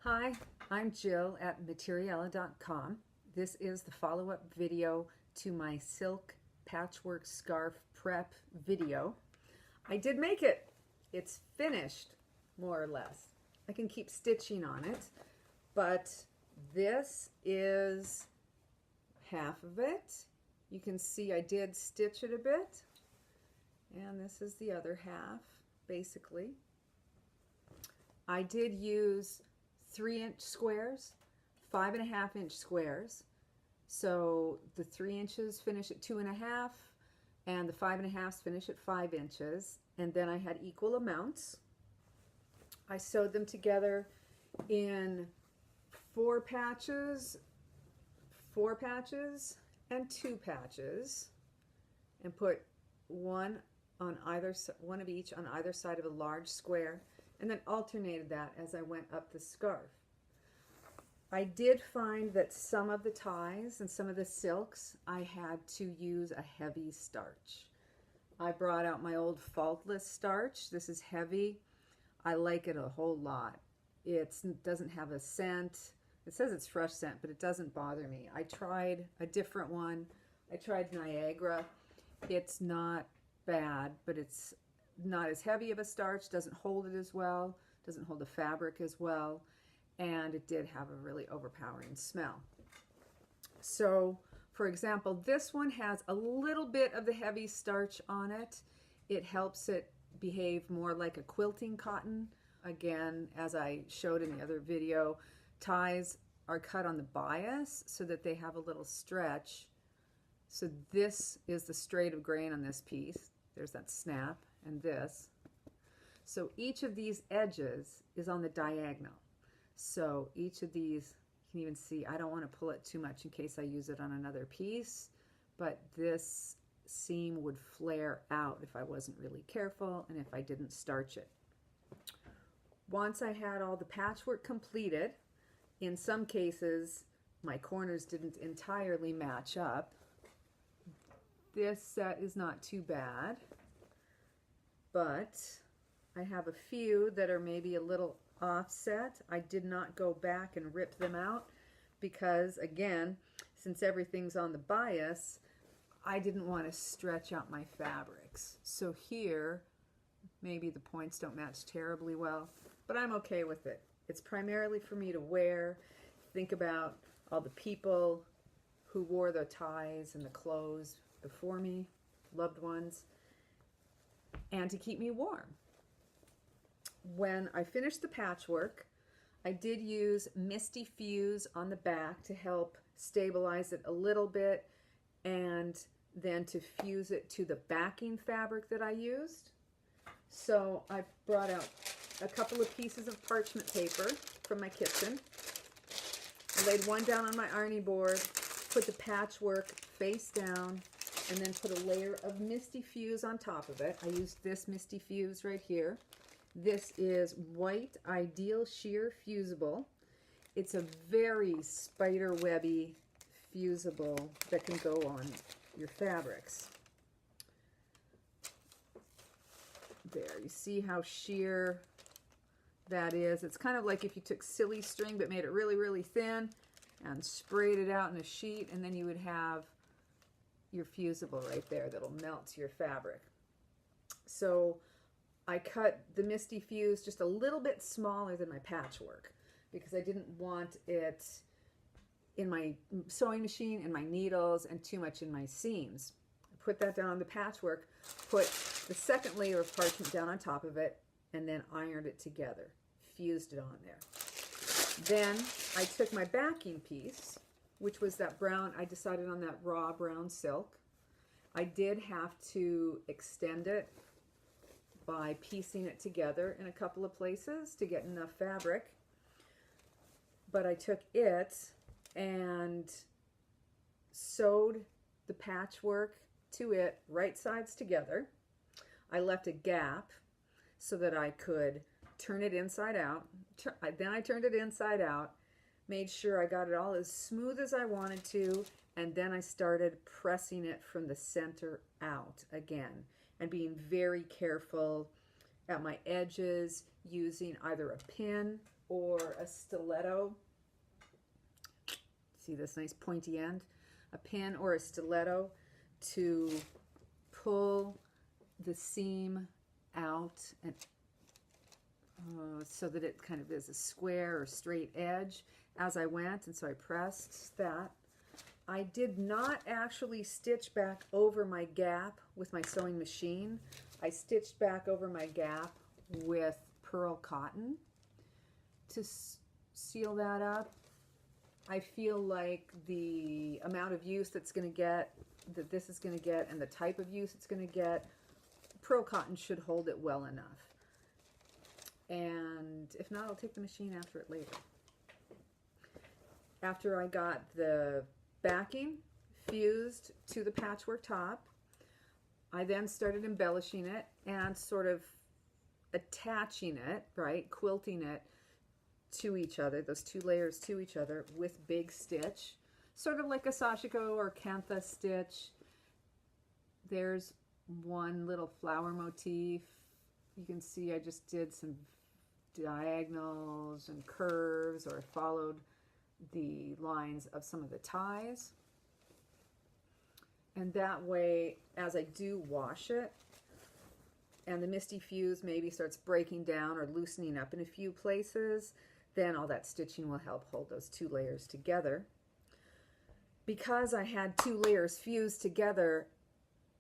Hi, I'm Jill at Materiella.com. This is the follow-up video to my silk patchwork scarf prep video. I did make it. It's finished, more or less. I can keep stitching on it, but this is half of it. You can see I did stitch it a bit, and this is the other half, basically. I did use 3-inch squares, 5.5-inch squares. So the 3 inches finish at 2.5, and the 5.5s finish at 5 inches. And then I had equal amounts. I sewed them together in 4 patches, and 2 patches, and put one of each on either side of a large square, and then alternated that as I went up the scarf. I did find that some of the ties and some of the silks I had to use a heavy starch. I brought out my old faultless starch. This is heavy. I like it a whole lot. It doesn't have a scent. It says it's fresh scent, but it doesn't bother me. I tried a different one. I tried Niagara. It's not bad, but it's not as heavy of a starch, doesn't hold it as well, doesn't hold the fabric as well, and it did have a really overpowering smell. So, for example, this one has a little bit of the heavy starch on it. It helps it behave more like a quilting cotton. Again, as I showed in the other video, ties are cut on the bias so that they have a little stretch. So this is the straight of grain on this piece. There's that snap. And this. So each of these edges is on the diagonal. So each of these, you can even see, I don't want to pull it too much in case I use it on another piece, but this seam would flare out if I wasn't really careful and if I didn't starch it. Once I had all the patchwork completed, in some cases my corners didn't entirely match up. This set is not too bad, but I have a few that are maybe a little offset. I did not go back and rip them out because, again, since everything's on the bias, I didn't want to stretch out my fabrics. So here, maybe the points don't match terribly well, but I'm okay with it. It's primarily for me to wear. Think about all the people who wore the ties and the clothes before me, loved ones, and to keep me warm. When I finished the patchwork, I did use Misty Fuse on the back to help stabilize it a little bit and then to fuse it to the backing fabric that I used. So I brought out a couple of pieces of parchment paper from my kitchen. I laid one down on my ironing board, put the patchwork face down, and then put a layer of Misty Fuse on top of it. I used this Misty Fuse right here. This is White Ideal Sheer Fusible. It's a very spider webby fusible that can go on your fabrics. There, you see how sheer that is. It's kind of like if you took silly string but made it really, really thin and sprayed it out in a sheet, and then you would have your fusible right there that'll melt your fabric. So I cut the Misty Fuse just a little bit smaller than my patchwork because I didn't want it in my sewing machine and my needles and too much in my seams. I put that down on the patchwork, put the second layer of parchment down on top of it, and then ironed it together, fused it on there. Then I took my backing piece, which was that brown, I decided on that raw brown silk. I did have to extend it by piecing it together in a couple of places to get enough fabric. But I took it and sewed the patchwork to it right sides together. I left a gap so that I could turn it inside out. Then I turned it inside out, made sure I got it all as smooth as I wanted to, and then I started pressing it from the center out again and being very careful at my edges using either a pin or a stiletto. See this nice pointy end? A pin or a stiletto to pull the seam out and so that it kind of is a square or straight edge as I went, and so I pressed that. I did not actually stitch back over my gap with my sewing machine. I stitched back over my gap with pearl cotton to seal that up. I feel like the amount of use that's going to get, that this is going to get, and the type of use it's going to get, pearl cotton should hold it well enough. And if not, I'll take the machine after it later. After I got the backing fused to the patchwork top, I then started embellishing it and sort of attaching it, right, quilting it to each other, those two layers to each other with big stitch, sort of like a sashiko or kantha stitch. There's one little flower motif. You can see I just did some diagonals and curves, or followed the lines of some of the ties. And that way, as I do wash it, and the Misty Fuse maybe starts breaking down or loosening up in a few places, then all that stitching will help hold those two layers together. Because I had two layers fused together,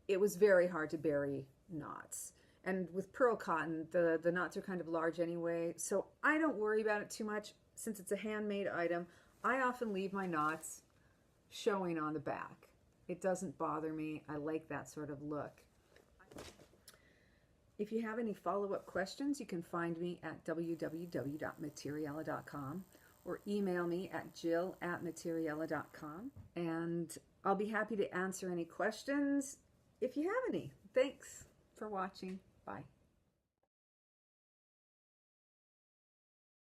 it was very hard to bury knots. And with pearl cotton, the knots are kind of large anyway, so I don't worry about it too much. Since it's a handmade item, I often leave my knots showing on the back. It doesn't bother me. I like that sort of look. If you have any follow-up questions, you can find me at www.materiella.com or email me at jill@materiella.com, and I'll be happy to answer any questions if you have any. Thanks for watching. Bye.